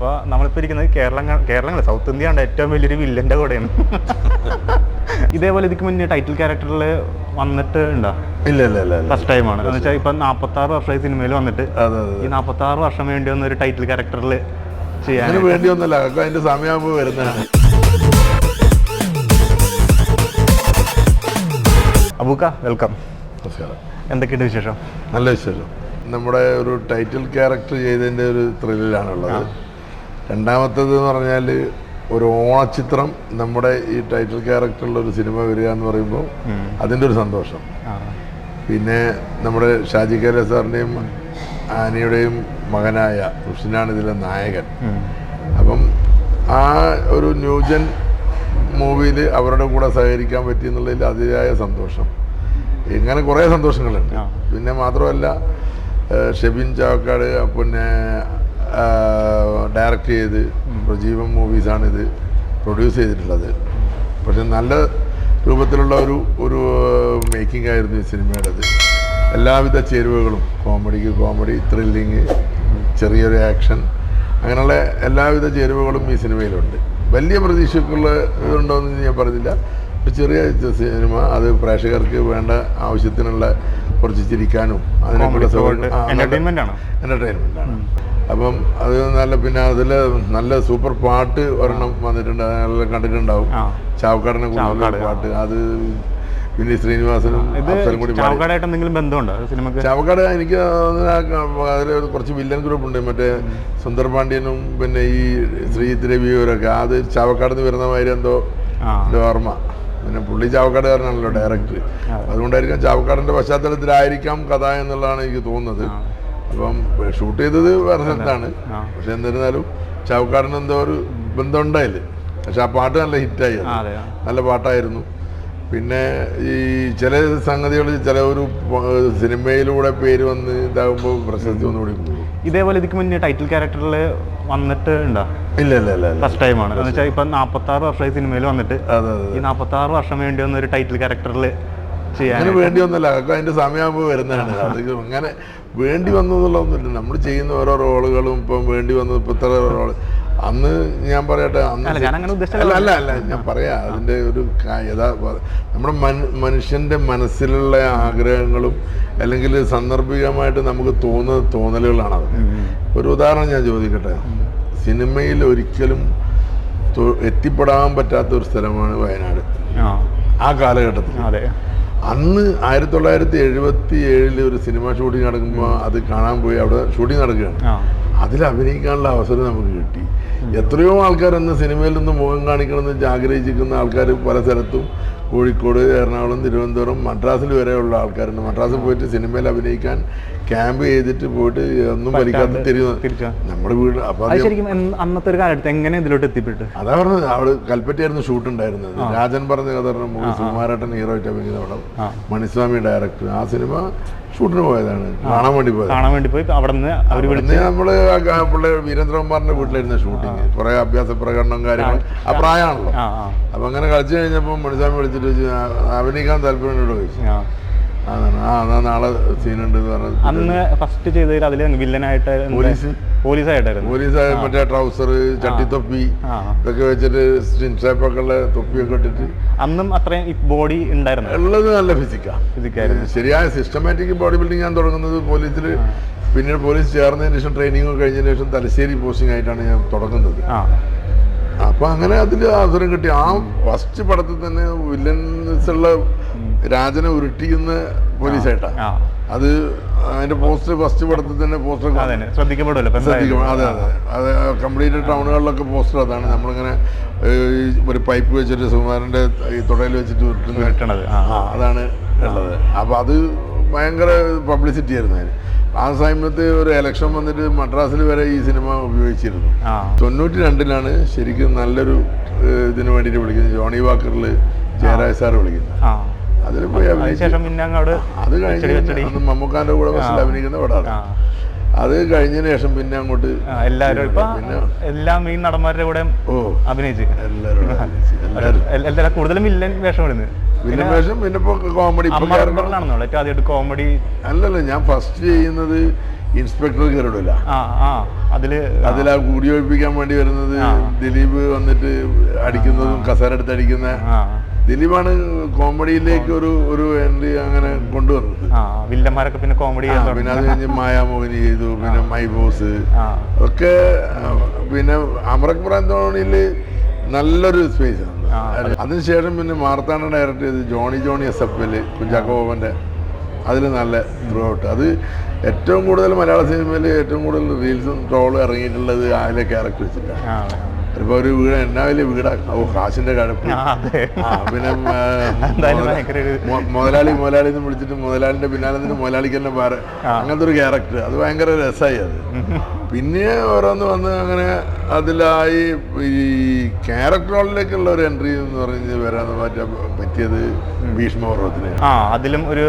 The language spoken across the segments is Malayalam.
അപ്പോൾ നമ്മളിപ്പോൾ ഇരിക്കുന്നത് കേരളങ്ങൾ സൗത്ത് ഇന്ത്യയുടെ ഏറ്റവും വലിയൊരു വില്ലൻ്റെ കൂടെയാണ്. ഇതേപോലെ ഇതിക്ക് മുന്നേ ടൈറ്റിൽ ക്യാരക്ടറിൽ വന്നിട്ട് ഉണ്ടോ? ഇല്ല. ഫസ്റ്റ് ടൈമാണ്. എന്ന് വെച്ചാൽ ഇപ്പം 46 വർഷമായി സിനിമയിൽ വന്നിട്ട് ഈ 46 വർഷം വേണ്ടി വന്ന ഒരു ടൈറ്റിൽ ക്യാരക്ടറിൽ ചെയ്യാൻ വേണ്ടി ഒന്നല്ല, അതിന്റെ സമയമാകുമ്പോൾ വരുന്നതാണ്. അബൂക്ക, വെൽക്കം. നമസ്കാരം. എന്തൊക്കെയുണ്ട് വിശേഷം? നല്ല വിശേഷം. നമ്മുടെ ഒരു ടൈറ്റിൽ ക്യാരക്ടർ ചെയ്തതിൻ്റെ ഒരു ത്രില്ലിലാണുള്ളത്. രണ്ടാമത്തേത് എന്ന് പറഞ്ഞാൽ ഒരു ഓണച്ചിത്രം നമ്മുടെ ഈ ടൈറ്റിൽ ക്യാരക്ടറുള്ള ഒരു സിനിമ വരിക എന്ന് പറയുമ്പോൾ അതിൻ്റെ ഒരു സന്തോഷം. പിന്നെ നമ്മുടെ ഷാജി കൈലാസ് സാറിൻ്റെയും ആനിയുടെയും മകനായ ഋഷിനാണ് ഇതിലെ നായകൻ. അപ്പം ആ ഒരു ന്യൂജൻ മൂവിയിൽ അവരുടെ കൂടെ സഹകരിക്കാൻ പറ്റിയെന്നുള്ളതിൽ അതിയായ സന്തോഷം. ഇങ്ങനെ കുറേ സന്തോഷങ്ങളുണ്ട്. പിന്നെ മാത്രമല്ല ഷെബിൻ ചാവക്കാട് പിന്നെ ഡയറക്റ്റ് ചെയ്ത് പ്രജീവം മൂവീസാണിത് പ്രൊഡ്യൂസ് ചെയ്തിട്ടുള്ളത്. പക്ഷെ നല്ല രൂപത്തിലുള്ള ഒരു മേക്കിംഗ് ആയിരുന്നു ഈ സിനിമയുടേത്. എല്ലാവിധ ചേരുവകളും, കോമഡിക്ക് കോമഡി, ത്രില്ലിങ്, ചെറിയൊരു ആക്ഷൻ, അങ്ങനെയുള്ള എല്ലാവിധ ചേരുവകളും ഈ സിനിമയിലുണ്ട്. വലിയ പ്രതീക്ഷയ്ക്കുള്ള ഇതുണ്ടോയെന്ന് ഞാൻ പറഞ്ഞില്ല. ചെറിയ സിനിമ, അത് പ്രേക്ഷകർക്ക് വേണ്ട ആവശ്യത്തിനുള്ള കുറച്ച് ചിരിക്കാനും അതിനൊക്കെയുള്ള എൻ്റർടൈൻമെൻ്റാണ്. അപ്പം അത് നല്ല, പിന്നെ അതിൽ നല്ല സൂപ്പർ പാട്ട് ഒരെണ്ണം വന്നിട്ടുണ്ട്, അതെല്ലാം കണ്ടിട്ടുണ്ടാവും. ചാവക്കാടിനെ കുറിച്ചുള്ള പാട്ട്, അത് പിന്നെ ശ്രീനിവാസനും കൂടി. എന്തെങ്കിലും ബന്ധമുണ്ടോ സിനിമക്ക്? ചാവക്കാട് എനിക്ക് അതിൽ കുറച്ച് വില്ലൻ ഗ്രൂപ്പ് ഉണ്ട്, മറ്റേ സുന്ദർ പാണ്ഡ്യനും പിന്നെ ഈ ശ്രീജിത്ത് രവിയൊക്കെ. അത് ചാവക്കാട് നിന്ന് വരുന്ന മാതിരി എന്തോ എൻ്റെ ഓർമ്മ. പിന്നെ പുള്ളി ചാവക്കാടുകാരനാണല്ലോ ഡയറക്ടർ, അതുകൊണ്ടായിരിക്കാം ചാവക്കാടിൻ്റെ പശ്ചാത്തലത്തിലായിരിക്കാം കഥ എന്നുള്ളതാണ് എനിക്ക് തോന്നുന്നത്. അപ്പം ഷൂട്ട് ചെയ്തത് വേറെ സ്ഥലത്താണ്, പക്ഷെ എന്നിരുന്നാലും ചാവക്കാടിന് എന്തോ ഒരു ബന്ധം ഉണ്ടായില്ല. പക്ഷെ ആ പാട്ട് നല്ല ഹിറ്റായി, നല്ല പാട്ടായിരുന്നു. പിന്നെ ഈ ചില സംഗതികൾ ചില ഒരു സിനിമയിലൂടെ പേര് വന്ന് ഇതാകുമ്പോൾ പ്രശസ്തി ഒന്നുകൂടി കൂടും. ഇതേപോലെ ഇതിക്ക് മുന്നേ ടൈറ്റിൽ ക്യാരക്ടറിൽ വന്നിട്ട് ഉണ്ടോ? ഇല്ല. ഫസ്റ്റ് ടൈമാണ്. എന്ന് വെച്ചാൽ ഇപ്പം 46 വർഷമായി സിനിമയിൽ വന്നിട്ട് ഈ 46 വർഷം വേണ്ടി വന്ന ഒരു ടൈറ്റിൽ ക്യാരക്ടറിൽ ചെയ്യാൻ വേണ്ടി ഒന്നല്ല, അതിന്റെ സമയമാകുമ്പോൾ വരുന്നതാണ്. അത് അങ്ങനെ വേണ്ടി വന്നതെന്നുള്ളതൊന്നുമില്ല. നമ്മൾ ചെയ്യുന്ന ഓരോ റോളുകളും ഇപ്പം വേണ്ടി വന്നത് ഇപ്പം ഇത്ര റോള് അന്ന് ഞാൻ പറയട്ടെ, അല്ല ഞാൻ പറയാം, അതിൻ്റെ ഒരു നമ്മുടെ മനുഷ്യൻ്റെ മനസ്സിലുള്ള ആഗ്രഹങ്ങളും അല്ലെങ്കിൽ സാന്ദർഭികമായിട്ട് നമുക്ക് തോന്നലുകളാണത്. ഒരു ഉദാഹരണം ഞാൻ ചോദിക്കട്ടെ. സിനിമയിൽ ഒരിക്കലും എത്തിപ്പെടാൻ പറ്റാത്ത ഒരു സ്ഥലമാണ് വയനാട്. ആ കാലഘട്ടത്തിൽ അന്ന് 1977 ഒരു സിനിമ ഷൂട്ടിംഗ് നടക്കുമ്പോൾ അത് കാണാൻ പോയി. അവിടെ ഷൂട്ടിംഗ് നടക്കുകയാണ്. അതിൽ അഭിനയിക്കാനുള്ള അവസരം നമുക്ക് കിട്ടി. എത്രയോ ആൾക്കാർ അന്ന് സിനിമയിൽ നിന്ന് മുഖം കാണിക്കണമെന്ന് ആഗ്രഹിച്ചിരിക്കുന്ന ആൾക്കാർ പല സ്ഥലത്തും, കോഴിക്കോട്, എറണാകുളം, തിരുവനന്തപുരം, മദ്രാസിൽ വരെയുള്ള ആൾക്കാരുണ്ട്. മദ്രാസിൽ പോയിട്ട് സിനിമയിൽ അഭിനയിക്കാൻ ക്യാമ്പ് ചെയ്തിട്ട് പോയിട്ട് ഒന്നും വലിക്കാത്ത തിരിച്ചു നമ്മുടെ വീട്. അപ്പോൾ അന്നത്തെ ഒരു കാലത്ത് എങ്ങനെ ഇതിലോട്ട് എത്തിപ്പെട്ടു? അതാ പറഞ്ഞത്, അവിടെ കൽപ്പറ്റയായിരുന്നു ഷൂട്ട് ഉണ്ടായിരുന്നത്. രാജൻ പറഞ്ഞ കഥ മൂവി, സുകുമാരേട്ടൻ ഹീറോ ആയിട്ട് അഭിനയിക്കുന്ന പടം, മണിസ്വാമി ഡയറക്ടർ. ആ സിനിമ ഷൂട്ടിന് പോയതാണ്, കാണാൻ വേണ്ടി പോയി. അവിടെ നിന്ന് നമ്മള് പിള്ളേർ വീരേന്ദ്രകുമാറിന്റെ വീട്ടിലായിരുന്നു ഷൂട്ടിങ്. കുറെ അഭ്യാസ പ്രകടനം കാര്യങ്ങൾ, ആ പ്രായമാണല്ലോ. അപ്പൊ അങ്ങനെ കളിച്ചു കഴിഞ്ഞപ്പോൾ മണിസ്വാമി വിളിച്ചിട്ട് അഭിനയിക്കാൻ താല്പര്യം ചോദിച്ചു. നാളെ സീനുണ്ട് എന്ന് പറഞ്ഞത്. അന്ന് ഫസ്റ്റ് ചെയ്തതിൽ അതിൽ വില്ലനായിട്ട് പോലീസായിട്ടായിരുന്നു. മറ്റേ ട്രൗസർ, ചട്ടിത്തൊപ്പി ഇതൊക്കെ വെച്ചിട്ട് സ്റ്റിൻഷേപ്പൊക്കെ ഉള്ള തൊപ്പിയൊക്കെ ഇട്ടിട്ട്. അന്നും അത്രയും ബോഡി ഉണ്ടായിരുന്നു, ഉള്ളത് നല്ല ഫിസിക്കായിരുന്നു. ശരിയായ സിസ്റ്റമാറ്റിക് ബോഡി ബിൽഡിംഗ് ഞാൻ തുടങ്ങുന്നത് പോലീസിൽ, പിന്നീട് പോലീസ് ചേർന്നതിന് ശേഷം ട്രെയിനിങ് കഴിഞ്ഞതിന് ശേഷം തലശ്ശേരി പോസ്റ്റിംഗ് ആയിട്ടാണ് ഞാൻ തുടങ്ങുന്നത്. അപ്പൊ അങ്ങനെ അതിൽ അവസരം കിട്ടി. ആ ഫസ്റ്റ് പടത്തിൽ തന്നെ വില്ലൻസുള്ള രാജനെ ഉരുട്ടിക്കുന്ന പോലീസായിട്ടാണ്. അത് അതിന്റെ പോസ്റ്റർ ഫസ്റ്റ് പടത്തിൽ തന്നെ പോസ്റ്റർ ശ്രദ്ധിക്കപ്പെടുമല്ലോ. അതെ, കംപ്ലീറ്റ് ടൗണുകളിലൊക്കെ പോസ്റ്റർ അതാണ്. നമ്മളിങ്ങനെ ഒരു പൈപ്പ് വെച്ചിട്ട് സുകുമാരന്റെ ഈ തുടയിൽ വെച്ചിട്ട് ഉരുട്ടുന്നത്, അതാണ് ഉള്ളത്. അപ്പൊ അത് ഭയങ്കര പബ്ലിസിറ്റി ആയിരുന്നു അതിന്. ആ സമയത്ത് ഒരു ഇലക്ഷൻ വന്നിട്ട് മദ്രാസിൽ വരെ ഈ സിനിമ ഉപയോഗിച്ചിരുന്നു. 92 ശരിക്കും നല്ലൊരു ഇതിന് വേണ്ടിയിട്ട് വിളിക്കുന്നത്. ജോണി വാക്കറിൽ ജയരാജ് സാർ വിളിക്കുന്നത്. അതിൽ പോയി അത് കഴിഞ്ഞ് മമ്മൂക്കാന്റെ കൂടെ ബസ്സിൽ അഭിനയിക്കുന്ന പടമാണ്. അത് കഴിഞ്ഞതിന് ശേഷം പിന്നെ അങ്ങോട്ട് എല്ലാവരും എല്ലാം ഈ നടന്മാരുടെ കൂടെ അഭിനയിച്ച് എല്ലാവരും കൂടുതലും വില്ലൻ വേഷം ഇടുന്നത്. പിന്നെ ഇപ്പൊ കോമഡി കോമഡി അല്ലല്ല. ഞാൻ ഫസ്റ്റ് ചെയ്യുന്നത് ഇൻസ്പെക്ടർ കയറിടില്ല. അതിലാ കൂടിയൊഴിപ്പിക്കാൻ വേണ്ടി വരുന്നത് ദിലീപ് വന്നിട്ട് അടിക്കുന്നതും കസേര എടുത്ത് അടിക്കുന്ന ദിലീപാണ് കോമഡിയിലേക്ക് ഒരു എൻട്രി അങ്ങനെ കൊണ്ടുവന്നത്. വില്ലന്മാരൊക്കെ പിന്നെ കോമഡി, പിന്നെ അത് കഴിഞ്ഞ് മായാമോഹിനി ചെയ്തു, പിന്നെ മൈ ബോസ് ഒക്കെ. പിന്നെ അമറക് ധോണിയില് നല്ലൊരു സ്പേസ് ആണ്. അതിനുശേഷം പിന്നെ മാർത്താണ്ഡ ഡയറക്റ്റ് ചെയ്ത് ജോണി SF കുഞ്ചാക്കോ ബോബന്റെ, അതിൽ നല്ല ത്രൂ ഔട്ട്. അത് ഏറ്റവും കൂടുതൽ മലയാള സിനിമയിൽ ഏറ്റവും കൂടുതൽ റീൽസും ട്രോളും ഇറങ്ങിയിട്ടുള്ളത് അതിലെ ക്യാരക്ടർ വെച്ചിട്ടാണ്. ഇപ്പൊ ഒരു വീട് എന്നാ വലിയ വീടാ, കാശിന്റെ കഴപ്പ്. പിന്നെ മുതലാളി എന്ന് വിളിച്ചിട്ട് മുതലാളിന്റെ പിന്നാലെ നിന്ന് മുതലാളിക്ക് തന്നെ പാര, അങ്ങനത്തെ ഒരു ക്യാരക്ടർ. അത് ഭയങ്കര രസമായി. അത് പിന്നെ ഓരോന്ന് വന്ന് അങ്ങനെ അതിലായി ഈ ക്യാരക്ടറുകളിലേക്കുള്ള ഒരു എൻട്രി എന്ന് പറഞ്ഞ് വരാൻ പറ്റിയത് ഭീഷ്മപർവത്തിന്. അതിലും ഒരു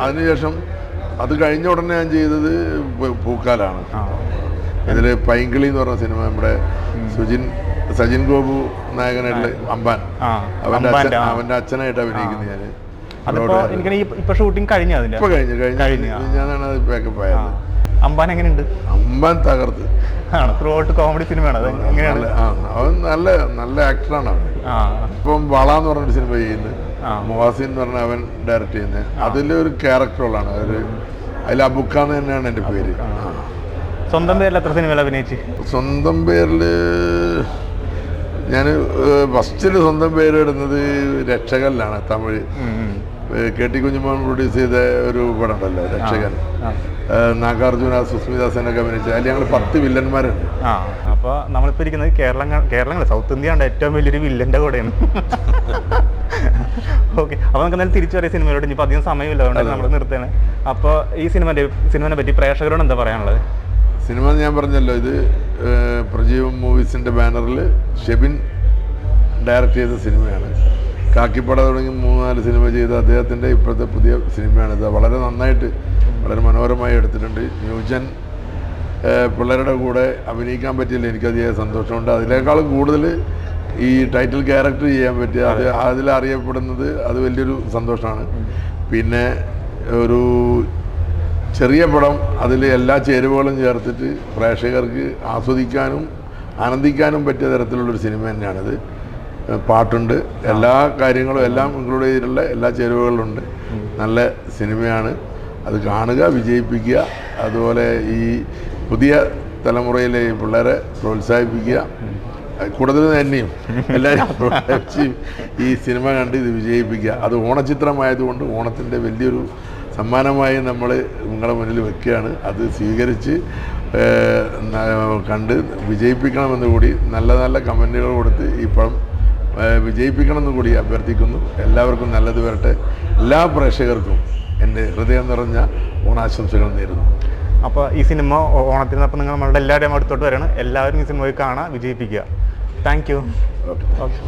അതിനുശേഷം അത് കഴിഞ്ഞ ഉടനെ ഞാൻ ചെയ്തത് പൂക്കാലാണ്. ഇതില് പൈങ്കിളി എന്ന് പറഞ്ഞ സിനിമ, നമ്മുടെ സജിൻ ഗോപു നായകനായിട്ടുള്ള അമ്പാൻ, അവന്റെ അച്ഛനായിട്ട് അഭിനയിക്കുന്നത് ഞാൻ. ഇപ്പൊ ഷൂട്ടിംഗ് കഴിഞ്ഞ ഞാനാണ് അത് പാക്കപ്പ് ആയത്. അമ്പാൻ എങ്ങനെയുണ്ട്? അമ്പാൻ തകർത്ത് ത്രൂ ഔട്ട് കോമഡി സിനിമയാണ്. അവൻ നല്ല ആക്ടറാണ്. അവൻ ഇപ്പം വള എന്ന് പറഞ്ഞൊരു സിനിമ ചെയ്യുന്നത്, മുവാസിൻ എന്ന് പറഞ്ഞ അവൻ ഡയറക്റ്റ് ചെയ്യുന്നത്. അതിലൊരു ക്യാരക്ടറുകളാണ് അതിൽ അബുക്കാന്ന് തന്നെയാണ് എൻ്റെ പേര്. സ്വന്തം പേരിൽ എത്ര സിനിമകൾ അഭിനയിച്ച്? സ്വന്തം പേരിൽ ഞാൻ ഫസ്റ്റില് സ്വന്തം പേര് ഇടുന്നത് രക്ഷകനിലാണ്, തമിഴ്. KT കുഞ്ഞുമോൻ പ്രൊഡ്യൂസ് ചെയ്ത ഒരു പടം ഉണ്ടല്ലോ രക്ഷകൻ, നാഗാർജുന സുസ്മിത സെനൊക്കെ അഭിനയിച്ച. അതിൽ ഞങ്ങൾ 10 വില്ലന്മാരുണ്ട്. അപ്പോൾ നമ്മളിപ്പോൾ ഇരിക്കുന്നത് കേരളങ്ങൾ സൗത്ത് ഇന്ത്യയുടെ ഏറ്റവും വലിയൊരു വില്ലൻ്റെ കൂടെയാണ്. ഓക്കെ, അപ്പോൾ നമുക്ക് എന്തായാലും തിരിച്ചു വരെ സിനിമയിലോട്ട്. ഇനിയിപ്പോൾ അധികം സമയമില്ല, അതുകൊണ്ട് നമ്മൾ നിർത്തുകയാണ്. അപ്പോൾ ഈ സിനിമനെ പറ്റി പ്രേക്ഷകരോട് എന്താ പറയാനുള്ളത്? സിനിമ ഞാൻ പറഞ്ഞല്ലോ, ഇത് പ്രജീവ് മൂവീസിൻ്റെ ബാനറിൽ ഷെബിൻ ഡയറക്റ്റ് ചെയ്ത സിനിമയാണ്. കാക്കിപ്പട തുടങ്ങി 3-4 സിനിമ ചെയ്ത അദ്ദേഹത്തിൻ്റെ ഇപ്പോഴത്തെ പുതിയ സിനിമയാണിത്. വളരെ നന്നായിട്ട്, വളരെ മനോഹരമായി എടുത്തിട്ടുണ്ട്. ന്യൂജൻ പിള്ളേരുടെ കൂടെ അഭിനയിക്കാൻ പറ്റിയില്ല, എനിക്കധികം സന്തോഷമുണ്ട്. അതിനേക്കാളും കൂടുതൽ ഈ ടൈറ്റിൽ ക്യാരക്ടർ ചെയ്യാൻ പറ്റിയ അതിലറിയപ്പെടുന്നത് അത് വലിയൊരു സന്തോഷമാണ്. പിന്നെ ഒരു ചെറിയ പടം, അതിൽ എല്ലാ ചേരുവകളും ചേർത്തിട്ട് പ്രേക്ഷകർക്ക് ആസ്വദിക്കാനും ആനന്ദിക്കാനും പറ്റിയ തരത്തിലുള്ളൊരു സിനിമ തന്നെയാണിത്. പാട്ടുണ്ട്, എല്ലാ കാര്യങ്ങളും എല്ലാം ഇൻക്ലൂഡ് ചെയ്തിട്ടുള്ള എല്ലാ ചേരുവകളുണ്ട്. നല്ല സിനിമയാണ്. അത് കാണുക, വിജയിപ്പിക്കുക. അതുപോലെ ഈ പുതിയ തലമുറയിലെ പിള്ളേരെ പ്രോത്സാഹിപ്പിക്കുക. കൂടുതൽ തന്നെയും എല്ലാവരും പ്രോത്സാഹിപ്പിച്ച് ഈ സിനിമ കണ്ട് ഇത് വിജയിപ്പിക്കുക. അത് ഓണച്ചിത്രമായതുകൊണ്ട് ഓണത്തിൻ്റെ വലിയൊരു സമ്മാനമായി നമ്മൾ നിങ്ങളുടെ മുന്നിൽ വെക്കുകയാണ്. അത് സ്വീകരിച്ച് കണ്ട് വിജയിപ്പിക്കണമെന്ന് കൂടി, നല്ല നല്ല കമൻറ്റുകൾ കൊടുത്ത് ഈ പടം വിജയിപ്പിക്കണമെന്ന് കൂടി അഭ്യർത്ഥിക്കുന്നു. എല്ലാവർക്കും നല്ലത് വരട്ടെ. എല്ലാ പ്രേക്ഷകർക്കും എൻ്റെ ഹൃദയം നിറഞ്ഞ ഓണാശംസകൾ നേരുന്നു. അപ്പോൾ ഈ സിനിമ ഓണത്തിനപ്പം നിങ്ങൾ നമ്മളുടെ എല്ലാവരുടെയും അടുത്തോട്ട് വരണം. എല്ലാവരും ഈ സിനിമ കാണാൻ വിജയിപ്പിക്കുക. Thank you. ഓക്കെ.